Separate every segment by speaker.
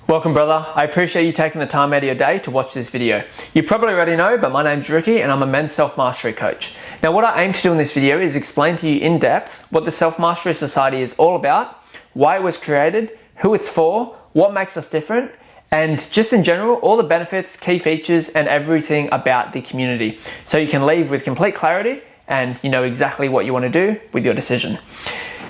Speaker 1: Welcome, brother. I appreciate you taking the time out of your day to watch this video. You probably already know, but my name's Ricky and I'm a men's self-mastery coach. Now, what I aim to do in this video is explain to you in depth what the Self-Mastery Society is all about, why it was created, who it's for, what makes us different, and just in general, all the benefits, key features, and everything about the community. So you can leave with complete clarity and you know exactly what you want to do with your decision.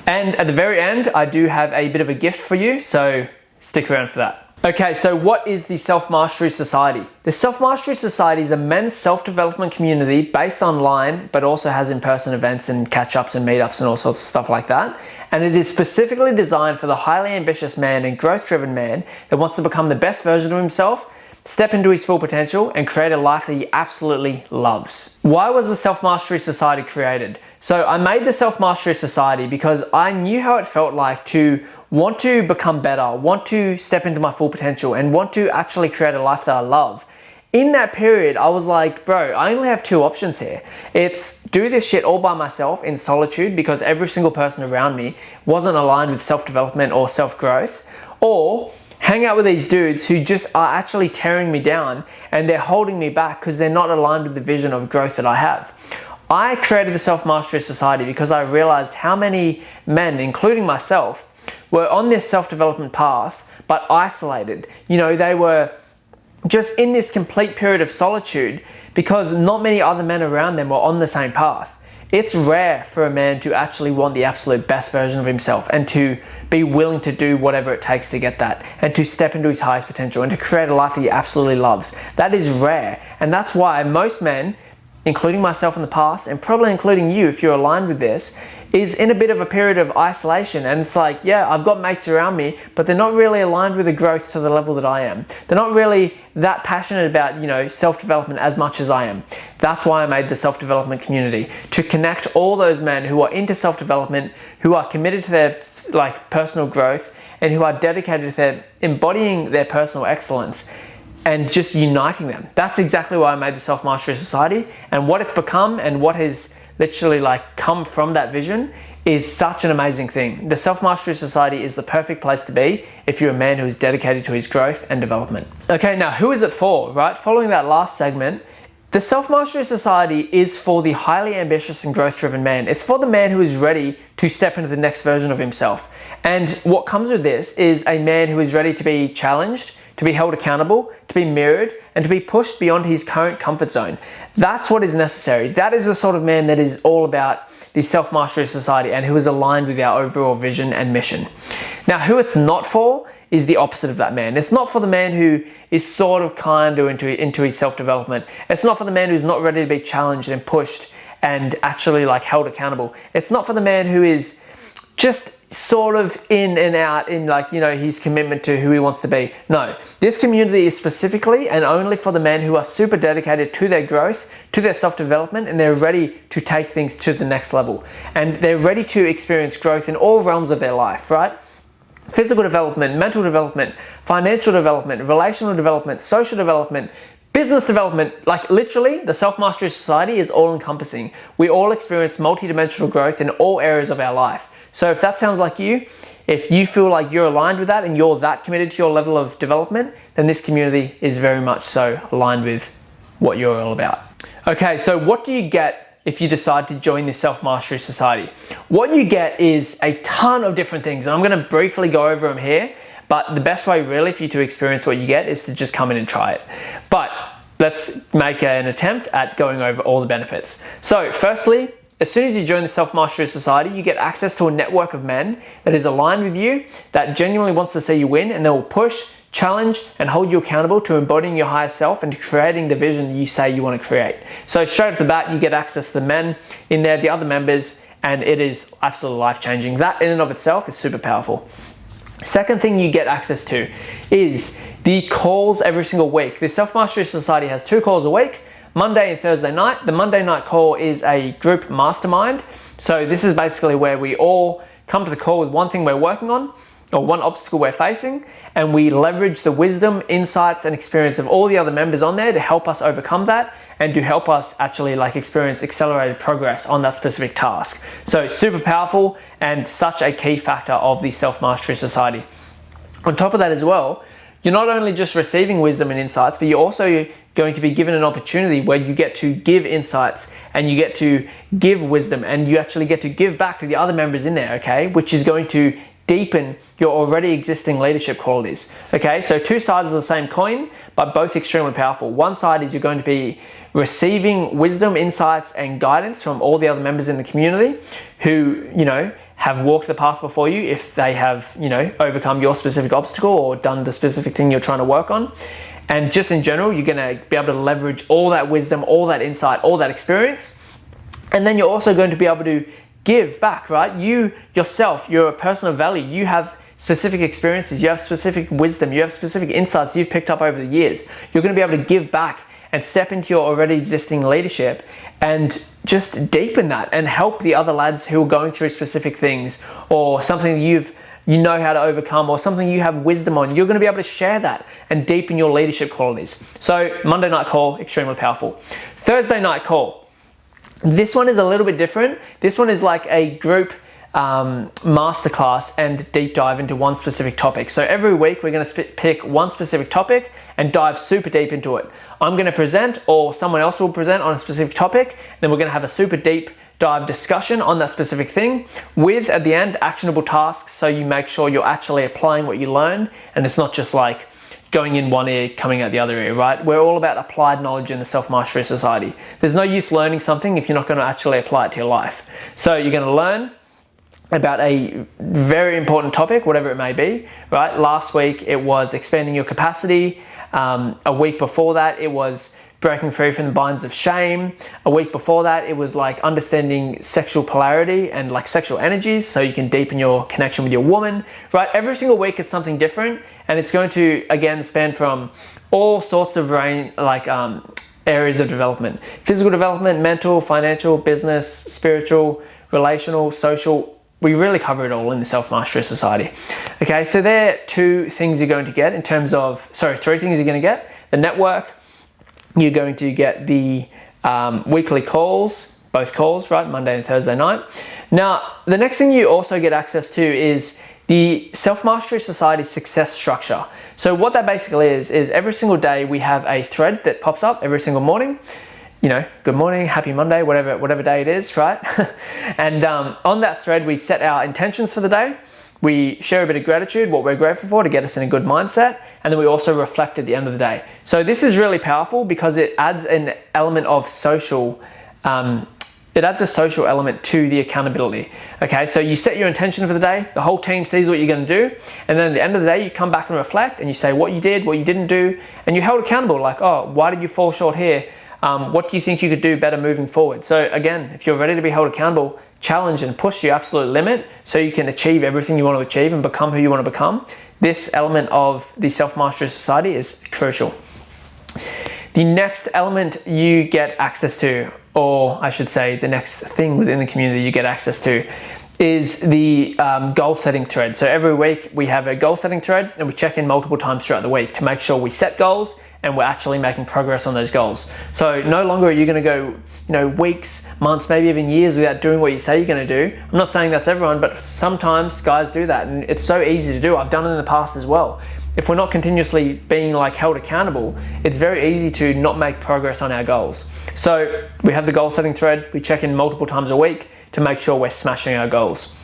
Speaker 1: And at the very end, I do have a bit of a gift for you, so stick around for that. Okay, so what is the Self-Mastery Society? The Self-Mastery Society is a men's self-development community based online, but also has in-person events and catch-ups and meetups and all sorts of stuff like that. And it is specifically designed for the highly ambitious man and growth-driven man that wants to become the best version of himself, step into his full potential, and create a life that he absolutely loves. Why was the Self-Mastery Society created? So I made the Self-Mastery Society because I knew how it felt like to want to become better, want to step into my full potential, and want to actually create a life that I love. In that period, I was like, bro, I only have two options here. It's do this shit all by myself in solitude because every single person around me wasn't aligned with self-development or self-growth, or hang out with these dudes who just are actually tearing me down and they're holding me back because they're not aligned with the vision of growth that I have. I created the Self-Mastery Society because I realized how many men, including myself, were on this self-development path, but isolated. You know, they were just in this complete period of solitude because not many other men around them were on the same path. It's rare for a man to actually want the absolute best version of himself and to be willing to do whatever it takes to get that and to step into his highest potential and to create a life that he absolutely loves. That is rare. And that's why most men, including myself in the past, and probably including you if you're aligned with this, is in a bit of a period of isolation. And it's like, yeah, I've got mates around me, but they're not really aligned with the growth to the level that I am. They're not really that passionate about, you know, self-development as much as I am. That's why I made the self-development community, to connect all those men who are into self-development, who are committed to their personal growth, and who are dedicated to their embodying their personal excellence and just uniting them. That's exactly why I made the Self-Mastery Society, and what it's become and what has literally come from that vision is such an amazing thing. The Self-Mastery Society is the perfect place to be if you're a man who is dedicated to his growth and development. Okay, now who is it for, right? Following that last segment, the Self-Mastery Society is for the highly ambitious and growth-driven man. It's for the man who is ready to step into the next version of himself. And what comes with this is a man who is ready to be challenged, to be held accountable, to be mirrored, and to be pushed beyond his current comfort zone. That's what is necessary. That is the sort of man that is all about the Self-Mastery Society and who is aligned with our overall vision and mission. Now, who it's not for is the opposite of that man. It's not for the man who is sort of kind of into his self-development. It's not for the man who's not ready to be challenged and pushed and actually held accountable. It's not for the man who is just sort of in and out in his commitment to who he wants to be. No, this community is specifically and only for the men who are super dedicated to their growth, to their self-development, and they're ready to take things to the next level. And they're ready to experience growth in all realms of their life, right? Physical development, mental development, financial development, relational development, social development, business development. Literally, the Self-Mastery Society is all-encompassing. We all experience multidimensional growth in all areas of our life. So if that sounds like you, if you feel like you're aligned with that and you're that committed to your level of development, then this community is very much so aligned with what you're all about. Okay, so what do you get if you decide to join the Self-Mastery Society? What you get is a ton of different things, and I'm going to briefly go over them here, but the best way really for you to experience what you get is to just come in and try it. But let's make an attempt at going over all the benefits. So firstly, as soon as you join the Self-Mastery Society, you get access to a network of men that is aligned with you, that genuinely wants to see you win, and they will push, challenge, and hold you accountable to embodying your higher self and to creating the vision you say you want to create. So straight off the bat, you get access to the men in there, the other members, and it is absolutely life-changing. That in and of itself is super powerful. Second thing you get access to is the calls every single week. The Self-Mastery Society has 2 calls a week, Monday and Thursday night. The Monday night call is a group mastermind. So this is basically where we all come to the call with one thing we're working on or one obstacle we're facing, and we leverage the wisdom, insights, and experience of all the other members on there to help us overcome that and to help us actually experience accelerated progress on that specific task. So super powerful and such a key factor of the Self-Mastery Society. On top of that as well, you're not only just receiving wisdom and insights, but you're also going to be given an opportunity where you get to give insights and you get to give wisdom and you actually get to give back to the other members in there, okay? Which is going to deepen your already existing leadership qualities, okay? So two sides of the same coin, but both extremely powerful. One side is you're going to be receiving wisdom, insights, and guidance from all the other members in the community who, have walked the path before you if they have, overcome your specific obstacle or done the specific thing you're trying to work on. And just in general, you're going to be able to leverage all that wisdom, all that insight, all that experience. And then you're also going to be able to give back, right? You yourself, you're a person of value. You have specific experiences, you have specific wisdom, you have specific insights you've picked up over the years. You're going to be able to give back and step into your already existing leadership and just deepen that and help the other lads who are going through specific things or something you know how to overcome or something you have wisdom on. You're going to be able to share that and deepen your leadership qualities. So Monday night call, extremely powerful. Thursday night call. This one is a little bit different. This one is like a group masterclass and deep dive into one specific topic. So every week we're going to pick one specific topic and dive super deep into it. I'm going to present or someone else will present on a specific topic. Then we're going to have a super deep dive discussion on that specific thing with, at the end, actionable tasks so you make sure you're actually applying what you learn and it's not just like going in one ear, coming out the other ear, right? We're all about applied knowledge in the Self-Mastery Society. There's no use learning something if you're not going to actually apply it to your life. So you're going to learn about a very important topic, whatever it may be, right? Last week it was expanding your capacity. A week before that it was breaking free from the binds of shame. A week before that it was like understanding sexual polarity and like sexual energies so you can deepen your connection with your woman, right? Every single week it's something different and it's going to again span from all sorts of areas of development: physical development, mental, financial, business, spiritual, relational, social. We really cover it all in the Self-Mastery Society. Okay, so there are three things you're going to get. The network, you're going to get the weekly calls, both calls, right? Monday and Thursday night. Now, the next thing you also get access to is the Self-Mastery Society success structure. So what that basically is every single day we have a thread that pops up every single morning. Good morning, happy Monday, whatever day it is, right? And on that thread, we set our intentions for the day. We share a bit of gratitude, what we're grateful for to get us in a good mindset. And then we also reflect at the end of the day. So this is really powerful because it adds an element of social, it adds a social element to the accountability. Okay, so you set your intention for the day, the whole team sees what you're going to do, and then at the end of the day, you come back and reflect and you say what you did, what you didn't do, and you're held accountable, like, oh, why did you fall short here? What do you think you could do better moving forward? So again, if you're ready to be held accountable, challenge and push your absolute limit so you can achieve everything you want to achieve and become who you want to become. This element of the Self-Mastery Society is crucial. The next element you get access to, or I should say the next thing within the community you get access to, is the goal setting thread. So every week we have a goal setting thread and we check in multiple times throughout the week to make sure we set goals and we're actually making progress on those goals. So no longer are you going to go, weeks, months, maybe even years without doing what you say you're going to do. I'm not saying that's everyone, but sometimes guys do that and it's so easy to do. I've done it in the past as well. If we're not continuously being held accountable, it's very easy to not make progress on our goals. So we have the goal setting thread. We check in multiple times a week to make sure we're smashing our goals.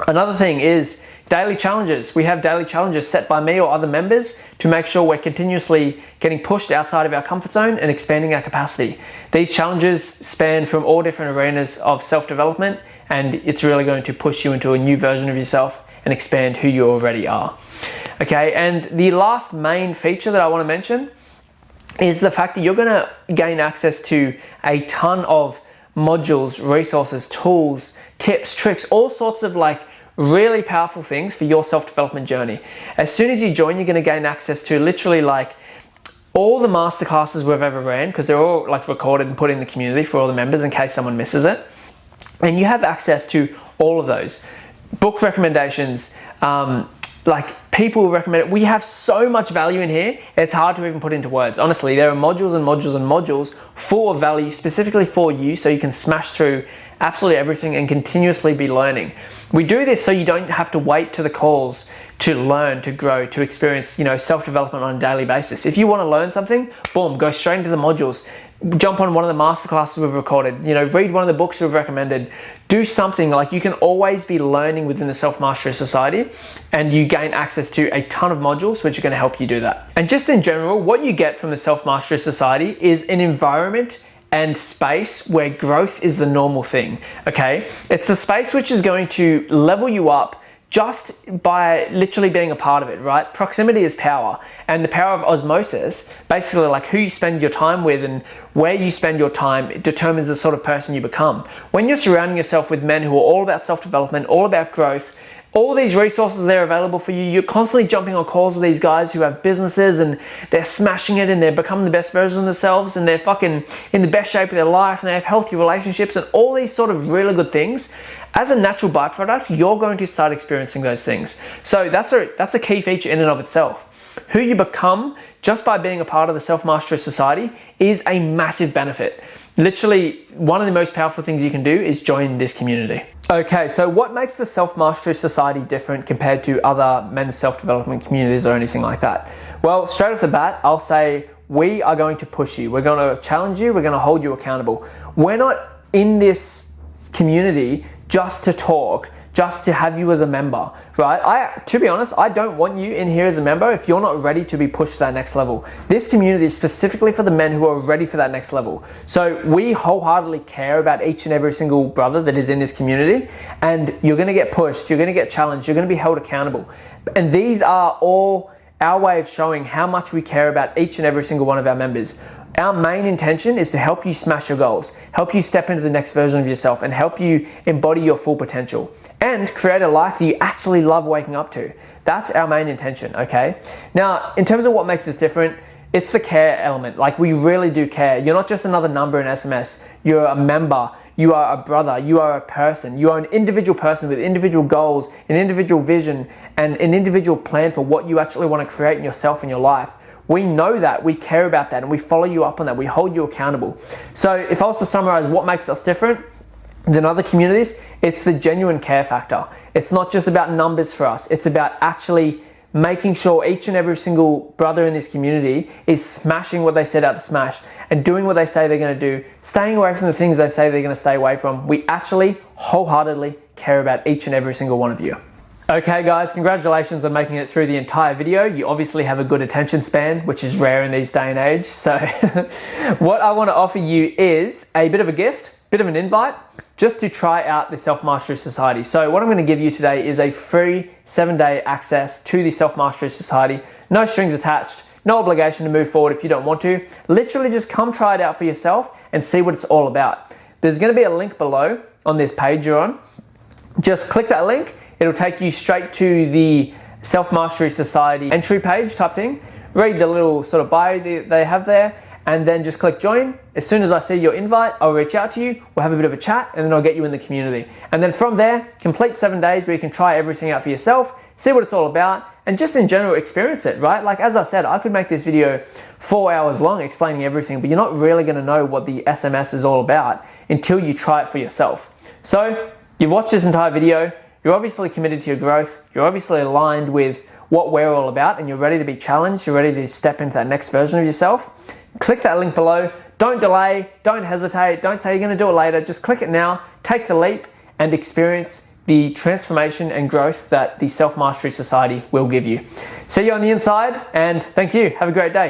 Speaker 1: Another thing is daily challenges. We have daily challenges set by me or other members to make sure we're continuously getting pushed outside of our comfort zone and expanding our capacity. These challenges span from all different arenas of self-development, and it's really going to push you into a new version of yourself and expand who you already are. Okay, and the last main feature that I want to mention is the fact that you're going to gain access to a ton of modules, resources, tools, tips, tricks, all sorts of really powerful things for your self-development journey. As soon as you join, you're going to gain access to literally all the masterclasses we've ever ran, because they're all recorded and put in the community for all the members in case someone misses it. And you have access to all of those. Book recommendations, people recommend it. We have so much value in here, it's hard to even put into words. Honestly, there are modules and modules and modules full of value specifically for you so you can smash through absolutely everything and continuously be learning. We do this so you don't have to wait to the calls to learn, to grow, to experience, self-development on a daily basis. If you want to learn something, boom, go straight into the modules. Jump on one of the masterclasses we've recorded, read one of the books we've recommended. Do something. Like, you can always be learning within the Self-Mastery Society, and you gain access to a ton of modules which are going to help you do that. And just in general, what you get from the Self-Mastery Society is an environment and space where growth is the normal thing, okay? It's a space which is going to level you up just by literally being a part of it, right? Proximity is power, and the power of osmosis, basically like who you spend your time with and where you spend your time, it determines the sort of person you become. When you're surrounding yourself with men who are all about self-development, all about growth, all these resources that are available for you, you're constantly jumping on calls with these guys who have businesses and they're smashing it and they're becoming the best version of themselves and they're fucking in the best shape of their life and they have healthy relationships and all these sort of really good things. As a natural byproduct, you're going to start experiencing those things. So that's a key feature in and of itself. Who you become just by being a part of the Self-Mastery Society is a massive benefit. Literally, one of the most powerful things you can do is join this community. Okay, so what makes the Self-Mastery Society different compared to other men's self-development communities or anything like that? Well, straight off the bat, I'll say we are going to push you. We're going to challenge you. We're going to hold you accountable. We're not in this community just to talk, just to have you as a member, right? To be honest, I don't want you in here as a member if you're not ready to be pushed to that next level. This community is specifically for the men who are ready for that next level. So we wholeheartedly care about each and every single brother that is in this community, and you're gonna get pushed, you're gonna get challenged, you're gonna be held accountable. And these are all our way of showing how much we care about each and every single one of our members. Our main intention is to help you smash your goals, help you step into the next version of yourself, and help you embody your full potential and create a life that you actually love waking up to. That's our main intention, okay? Now, in terms of what makes us different, it's the care element. Like, we really do care. You're not just another number in SMS. You're a member. You are a brother. You are a person. You are an individual person with individual goals, an individual vision, and an individual plan for what you actually want to create in yourself and your life. We know that, we care about that, and we follow you up on that. We hold you accountable. So if I was to summarize what makes us different than other communities, it's the genuine care factor. It's not just about numbers for us. It's about actually making sure each and every single brother in this community is smashing what they set out to smash and doing what they say they're going to do, staying away from the things they say they're going to stay away from. We actually wholeheartedly care about each and every single one of you. Okay guys, congratulations on making it through the entire video. You obviously have a good attention span, which is rare in these day and age. So what I want to offer you is a bit of a gift, bit of an invite, just to try out the Self-Mastery Society. So what I'm going to give you today is a free 7-day access to the Self-Mastery Society. No strings attached, no obligation to move forward if you don't want to. Literally just come try it out for yourself and see what it's all about. There's going to be a link below on this page you're on. Just click that link. It'll take you straight to the Self-Mastery Society entry page type thing. Read the little sort of bio they have there, and then just click join. As soon as I see your invite, I'll reach out to you, we'll have a bit of a chat, and then I'll get you in the community. And then from there, complete 7 days where you can try everything out for yourself, see what it's all about, and just in general experience it, right? Like, as I said, I could make this video 4 hours long explaining everything, but you're not really gonna know what the SMS is all about until you try it for yourself. So, you've watched this entire video, you're obviously committed to your growth, you're obviously aligned with what we're all about, and you're ready to be challenged, you're ready to step into that next version of yourself. Click that link below. Don't delay, don't hesitate, don't say you're going to do it later. Just click it now, take the leap, and experience the transformation and growth that the Self-Mastery Society will give you. See you on the inside, and thank you. Have a great day.